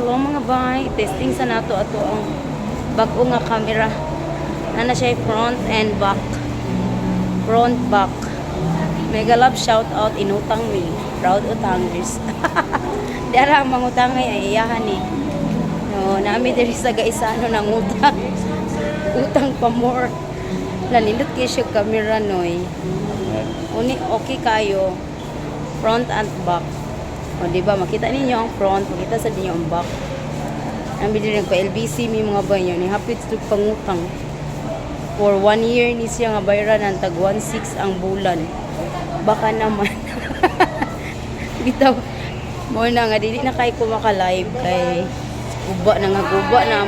Hello mga bay, testing sa nato ato ang bago nga camera. Nana siya front and back. Front back. Mega love shout out inutang mi. Proud utangers. Dara ang mangutangay ay iyahan ni. No, nami diri sa gaisano nang utang. Utang pa more. Lanindot kay siya camera noy. Uni okay kayo. Front and back. O, diba? Makita ninyo ang front, makita sa ninyo ang back. Ang binili ko, LBC, may mga ba yun. Hapit ito pangutang. For 1 year ni siya nga bayaran ng tag 1.6 ang bulan. Baka naman. Bitaw, mo na nga, dili na kayo kumaka-live kay guba na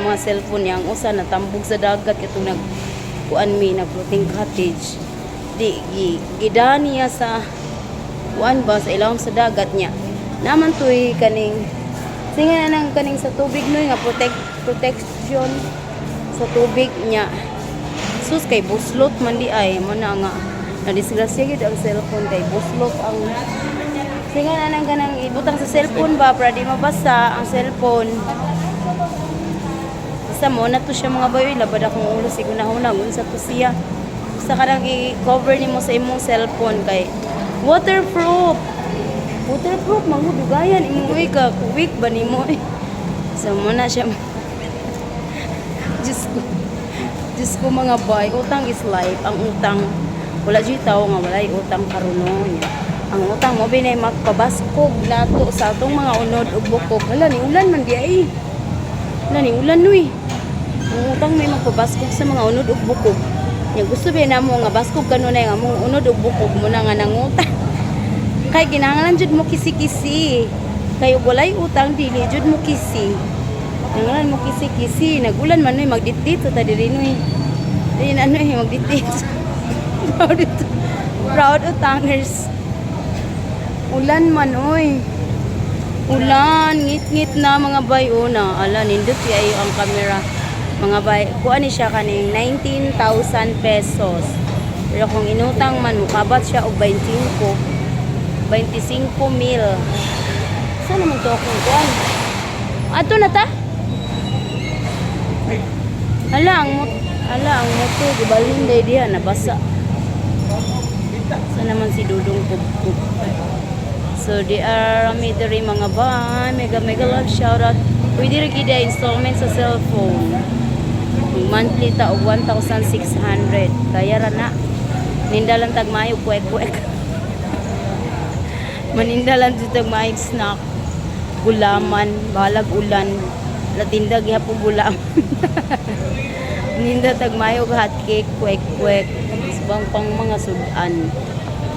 ang mga cellphone niya. Ang usa na tambog sa dagat itong nagkuan mi, nag-floating cottage. Di, gidaan niya sa kuan ba, sa ilawang sa dagat niya. Naman to'y kaning singa na ng kaning sa tubig no nga protection sa tubig niya. Sus kay buslot man di ay mo na nga nadisgrasya gid ang cellphone kay buslot ang singa na ng kanang ibutang sa cellphone ba para di mabasa ang cellphone. Basta mo na to siya mga bayoy labad akong ulo sigunahunag unsa to siya. Basta kanang i-cover nimo sa imong cellphone kay waterproof manghudugayan imoy ka kuwik ba nimo so mo na siya Diyos ko mga bay utang is life ang utang wala dyan tao nga walay utang karunon ang utang mo binay magpabaskog nato sa atong mga unod ug bukog hala ni ulan man di ay hala ni ulan nuy ang utang may magpabaskog sa mga unod ug bukog nya gusto ba na mo nga baskog kanunay nga mong unod ug bukog mo na nga nangutang kay ginahanglan jud mo kisi-kisi kayo walay utang dili jud mo kisi ginahanglan mo kisi-kisi nagulan man noy magditdit ta diri noy dili na noy magditdit proud utangers ulan man oy ulan ngit-ngit na mga bay una ala nindot ayo ang camera mga bay kuan ni siya kaning 19,000 pesos pero kung inutang man mukabat siya og 25 mil. Saan naman to akong kuan? Ato na ta? Ala ang moto gibalhin day diha nabasa. Saan naman si Dudong Kubkub? So di are diri mga ba, mega love shout out. Pwede rin gida installment sa cellphone. Monthly ta og 1,600. Kaya ra na. Nindalan tag mayo kwek-kwek. Manindalan dito mga snack gulaman, balag ulan latindag ihapon gulaman ninda tagmayog hot cake kwek subang pang mga sudan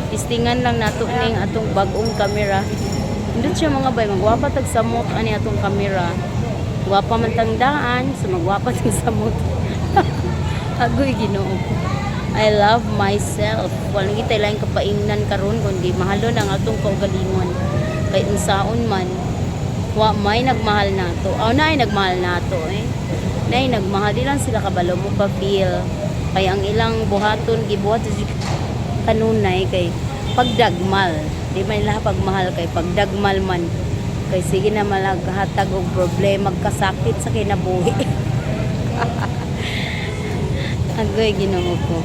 istingan lang nato ning atong bagong camera indot siya mga bay magwapa tag samot ani atong camera gwapa man tang daan so magwapa tag samot agoy Ginoo I love myself. Walang kita lang kapaingnan karon kundi mahalon ang atong kaugalingon. Kay unsaon man wa may nagmahal nato. Aw nay nagmahal nato eh. Nay nagmahal di lang sila kabalo mo pa feel. Kay ang ilang buhaton gibuhat kanunay kay pagdagmal. Di man nila pagmahal kay pagdagmal man. Kay sige na malaghatag og problema magkasakit sa kinabuhi. Agoy Ginoo ko.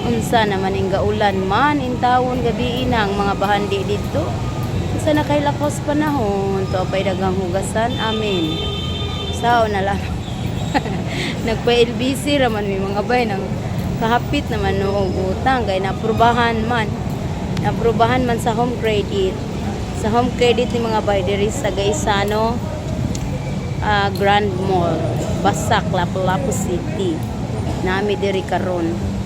Unsa naman ing gaulan man intawon gabi ina ang mga bahandi dito. Unsa na kay lakos panahon to pay dagang hugasan. Amen. Sao na lang. Nagpa-LBC raman may mga bay nang kahapit naman no utang kay naaprubahan man. Naaprubahan man sa home credit. Sa home credit ni mga bay diri sa Gaisano Grand Mall, Basak, Lapu-Lapu City. Nami diri karon.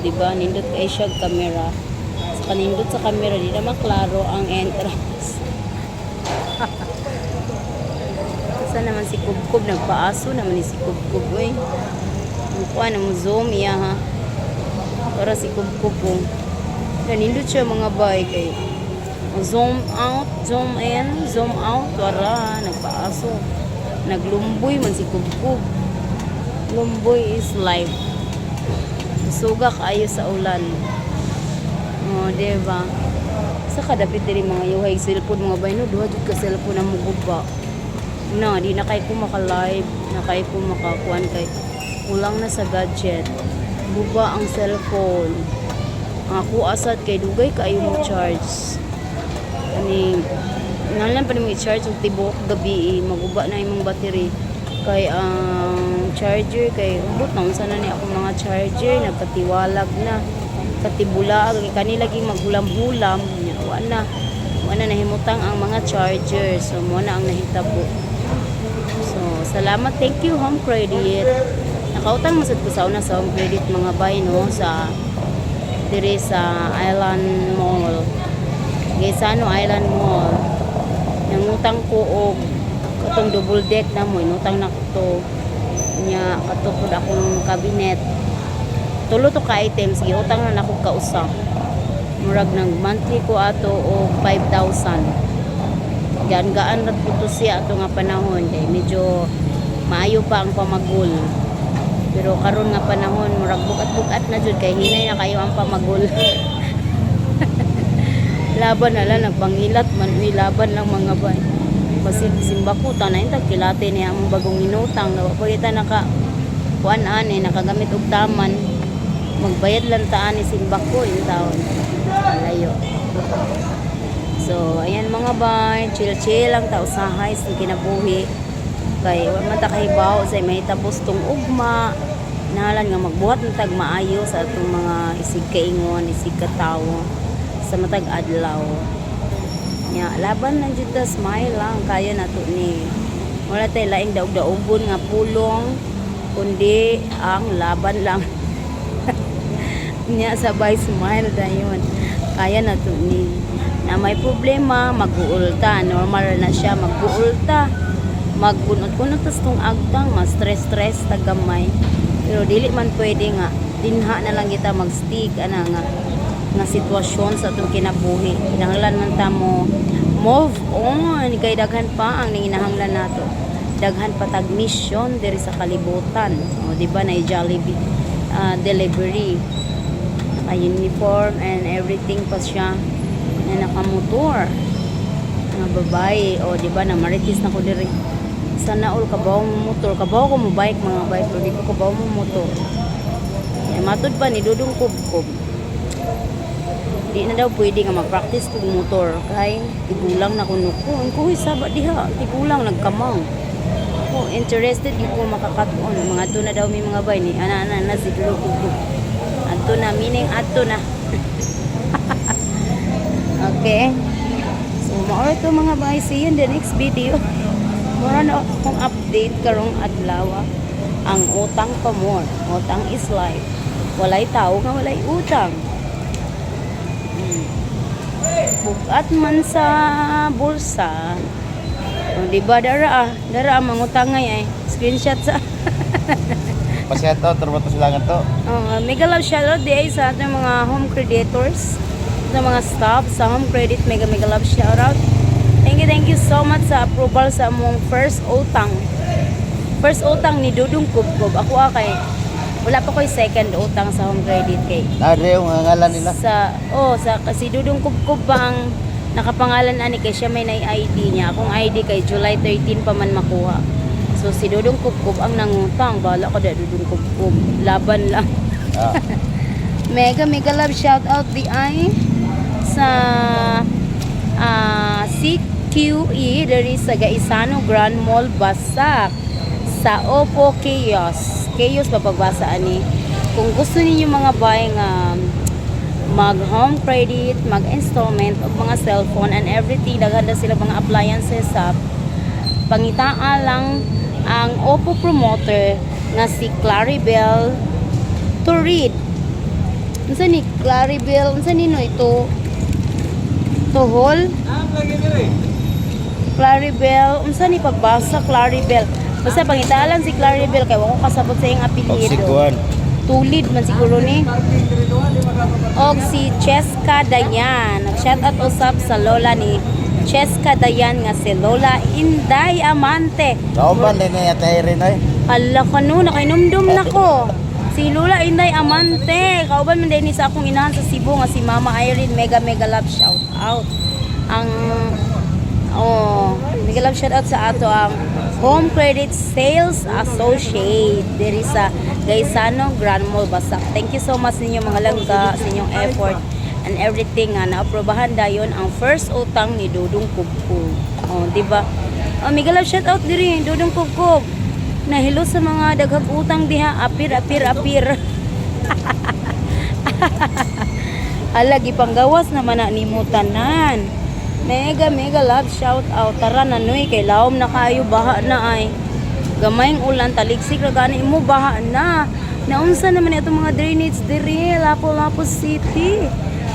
Diba nindot kay siya camera sa kanindot sa camera di na maklaro ang entrance. Saan naman si Kubkub nagpaaso naman ni si Kubkub oy mukha na mo zoom iya ha para si Kubkub po nindot siya mga bay kay zoom out zoom in zoom out para nagpaaso naglumboy man si Kubkub. Lumboy is life. Suga kayo sa ulan. Oh, diba? Sa kadapit diri mga yuhay cellphone mga bay no duha jud ka cellphone na muguba. Na di na kay ko maka-live, na kay ko makakuan kay kulang na sa gadget. Buba ang cellphone. Ako asad kay dugay kaayo mo charge. Ani ngalan pa nimo i-charge og tibok gabi maguba na imong battery. Kay ang charger kay ubot na sana ni ako mga charger nagkatiwalag na katibula kanila lagi maghulam-hulam nya wala na himutang ang mga charger so mo na ang nahitabo. So salamat, thank you Home Credit. Nakautang masud ko sa una sa Home Credit mga bay no sa diri sa Island Mall. Gaysano Island Mall. Nangutang ko og katong double deck na mo inutang na ko to nya katupod akong cabinet. Tulo to ka items giutang na nako kausa. Murag nang monthly ko ato og 5,000. Gaan-gaan ra po to siya ato nga panahon kay medyo maayo pa ang pamagul. Pero karon nga panahon murag bukat-bukat na jud kay hinay na kayo ang pamagul. Laban na lang nagpangilat man uy laban lang mga bay. Basin simba ko tanay tag kilate niya ang bagong inutang na wa kita naka kuan ani nakagamit og taman. Magbayad lang taan ni simba ko in taon. Layo. So ayan mga bay, chill lang ta usahay sa kinabuhi. Kay wa man ta kahibaw sa may tapos tong ugma. Nahalan nga magbuhat ng tag maayo sa atong mga isig kaingon, isig katawo sa matag adlaw. Nya laban lang jud ta, smile lang kaya nato ni. Wala tay laing daog-daogon nga pulong kundi ang laban lang. Nya sabay smile dayon. Kaya nato ni. Na may problema, mag-uulta. Normal na siya mag-uulta. Magkunot-kunot tas tong agtang, ma-stress-stress tagamay. Pero dili man pwede nga dinha na lang kita mag-stick ana nga sitwasyon sa atong kinabuhi. Kinahanglan man ta mo move on kay daghan pa ang ninginahanglan nato. Daghan pa tag mission diri sa kalibutan. O di ba na Jollibee delivery. Naka-uniform and everything pa siya na nakamotor. Nga babae o di ba na maritis na ko diri. Sana all kabaw mo motor, kabaw ko mo bike mga bike, pero di ko kabaw mo motor. Matod pa ni Dudong Kubkob. Di na daw pwede nga mag-practice kog motor kay tigulang na kuno ko. Ang kuhi sabat diha, tigulang nagkamang. Ako interested gyud ko makakaton. Mga to na daw mi mga bay ni ana na siguro ko. Adto na meaning adto na. Okay. So mao to mga bay, see you in the next video. Mura na akong update karong adlaw. Ang utang pa more. Utang is life. Walay tao nga walay utang. Bukat man sa bulsa. O, diba dara mangutangay ay screenshot sa Pasyato, turbatos lang ito. mega love shoutout di ay sa ating mga home creditors, sa mga staff sa Home Credit. Mega love shoutout. Thank you so much sa approval sa among first utang ni Dudong Kubkob. Ako kay wala pa ko'y second utang sa Home Credit kay Nari yung ngalan nila. sa kasi Dudong Kubkob ba ang nakapangalan ani kay siya may ID niya. Akong ID kay July 13 pa man makuha. So si Dudong Kubkob ang nangutang. Bala ko da Dudong Kubkob. Laban lang. Ah. Mega love shout out di ay sa CQE dari sa Gaisano Grand Mall Basak sa Oppo Chaos papagbasa ani. Kung gusto ninyo mga bay nga mag home credit, mag installment og mga cellphone and everything, daghan na sila mga appliances sa pangitaan lang ang Oppo promoter nga si Claribel Turid. Unsa ni Claribel? Unsa nino ito? Tuhol? Claribel, unsa ni pagbasa Claribel? Basta pangitalan si Claribel kay wako kasabot sa iyang apelyido. Oksikuan. Tulid man siguro ni. Og si Cheska Dayan. Nag-shout out usab sa lola ni Cheska Dayan nga si Lola Inday Amante. Nauban din niya tayo rin ay. Hala ka no, nakainumdum na ko. Si Lola Inday Amante. Kauban man din ni sa akong inahan sa Cebu nga si Mama Irene. Mega love shout out. out ang mega love shout out sa ato ang Home Credit Sales Associate diri sa Gaisano Grand Mall Basak. Thank you so much ninyo mga langga sa inyong effort and everything nga naaprobahan dayon ang first utang ni Dudong Kubkub. Di ba? Mega love shout out diri Dudong Kubkub. Nahilo sa mga daghang utang diha, apir. Ala gipanggawas naman na nimo tanan. Mega love shout out. Tara na noy kay lawom na kayo baha na ay. Gamayng ulan taligsik ra gani mo baha na. Naunsa naman itong mga drainage diri Lapu-Lapu City.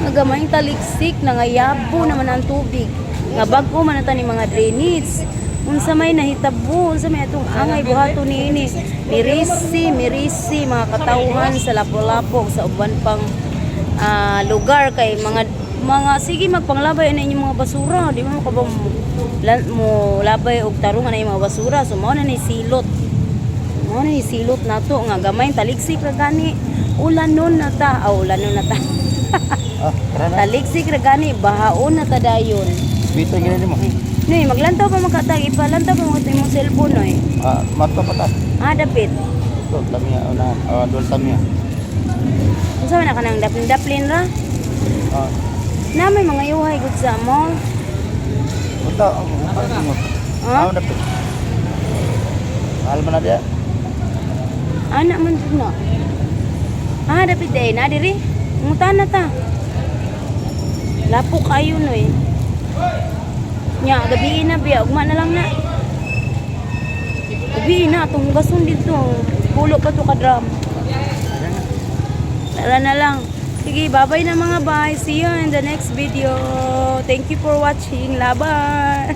Nga gamayng taligsik nangayabo naman ang tubig. Nga bag-o man ata ni mga drainage. Unsa may nahitabo, unsa may atong angay buhato niini. Mirisi mga katawhan sa Lapu-Lapu sa uban pang lugar kay mga sige magpanglabay na inyong mga basura, di mo ka ba mo labay og tarungan na yung mga basura, so mao na ni silot. Mao na ni silot nato nga gamay taligsik ra gani. Ulanon na ta. Tara na. Taligsik ra gani bahaon na ta dayon. Bito gina mo. Noy, maglantaw pa makatag, ipalantaw pa mo imong cellphone noy. Mato pa ta. Dapit. To, tamia una. Dol tamia. Unsa man ka nang daplin ra? Na may mga yuhay gud sa mall. Punta. Dapat. Mahal man na dia. Anak man jud na. Dapit day na diri. Muntan na ta. Lapo kayo noy. Nya gabi na biya, ugma na lang na. Gabi na atong gason dito. Pulo pa to ka drum. Tara na lang. Sige, bye-bye na mga bye. See you in the next video. Thank you for watching. Laban.